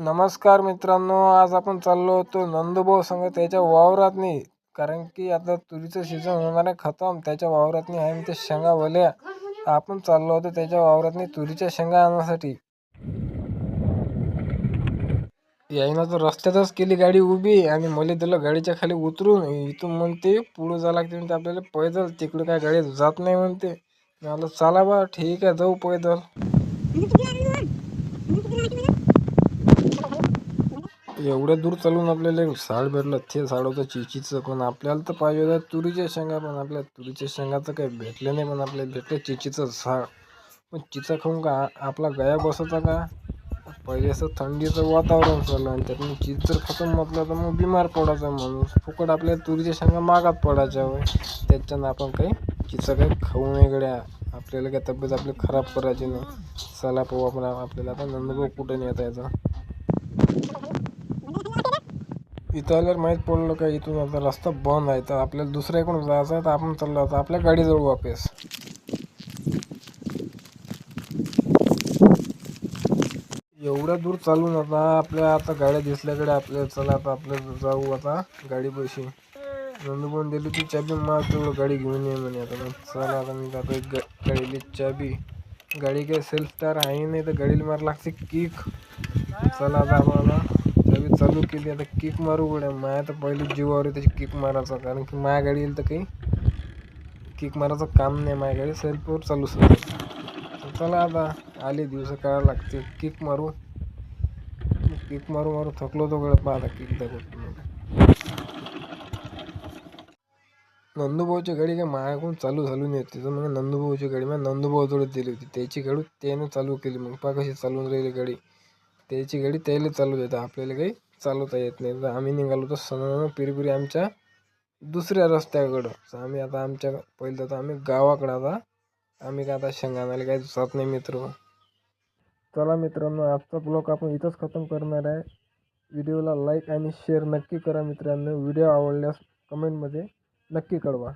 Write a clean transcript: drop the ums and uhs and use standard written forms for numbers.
नमस्कार मित्रांनो, आज आपण चाललो होतो नंदूभाऊ संग त्याच्या वावरातनी. कारण की आता तुरीचं सीझन होणार आहे खतम. त्याच्या वावरातनी आहे ते शेंगा वल्या. आपण चाललो होतो त्याच्या वावरातनी तुरीच्या शेंगा आणण्यासाठी. यायनं तर रस्त्यातच केली गाडी उभी आणि मला दिलं गाडीच्या खाली उतरून. इथून म्हणते पुढं जावं लागते म्हणते आपल्याला पैदल, तिकडे काय गाडी जात नाही म्हणते. मला चला बा, ठीक आहे जाऊ पैदल. एवढ्या दूर चालून आपल्याला एक झाड भेटलं, ते झाड होतं चिचीचं. पण आपल्याला तर पाहिजे होतं तुरीच्या शेंगा, पण आपल्या तुरीच्या शेंगा तर काही भेटले नाही. पण आपल्याला भेटलं चिचीचं झाड. पण चिचा खाऊन का आपला गया बसवता का? पहिले असं थंडीचं वातावरण चाललं आणि त्यातून चीज जर खतम म्हटलं तर मग बिमार पडायचा माणूस. फुकट आपल्या तुरीच्या शेंगा मागात पडायच्या होय. त्याच्यानं आपण काही चिचा काही खाऊ नये गड्या. आपल्याला काय तब्येत आपली खराब करायची नाही. चला पाहू आपण आपल्याला आता नंदभाऊ कुठे नेता येतं. इथं आल्यावर माहीत पडलं का इथून आता रस्ता बंद आहे, तर आपल्याला दुसऱ्याकडून जायचं आहे. तर आपण चाललो आता आपल्या गाडीजवळ वापस. एवढ्या दूर चालून आता आपल्या आता गाड्या दिसल्याकडे आपल्याला चला आता आपल्याला जाऊ आता गाडी पैसे. नंदूभाऊन दिली ती चाबी, मार तेवढं गाडी घेऊन ये म्हणे. आता मग चला आता मी जातो गाडीली चाबी. गाडी काही सेल्फ स्टार आहे नाही, तर गाडीला मार लागते किक. चला आता आम्हाला चाबी चालू केली, आता किक मारू गड्या. माया तर पहिली जीवावर आहे त्याची किक मारायचं, कारण की माझ्या गाडी येईल तर काही किक मारायचं काम नाही. माझ्या गाडी सेल्फवर चालू शकते. चला आता आले दिवस काढायला लागते. किक मारू मारू थकलो तो गड्या. पाहता किक दाखवतो. नंदूभाऊची गाडी काय माझ्याकडून चालू झाली नाही. तिथं मग नंदूभाऊची गाडी मग नंदूभाऊजवळ दिली होती. त्याची गाडी त्याने चालू केली. मग पहा कशी चालून राहिली गाडी. त्याची गाडी त्याला चालू देतं, आपल्याला काही चालवता येत नाही. तर आम्ही निघालो तर सण पिरीपिरी आमच्या दुसऱ्या रस्त्याकडं. तर आम्ही आता आमच्या पहिलं तर आम्ही गावाकडं आता आम्ही काय आता शेंगाणाला काही जात नाही मित्र. चला मित्रांनो, आजचा ब्लॉग आपण इथंच खतम करणार आहे. व्हिडिओला लाईक आणि शेअर नक्की करा मित्रांनो. व्हिडिओ आवडल्यास कमेंटमध्ये नक्की कळवा.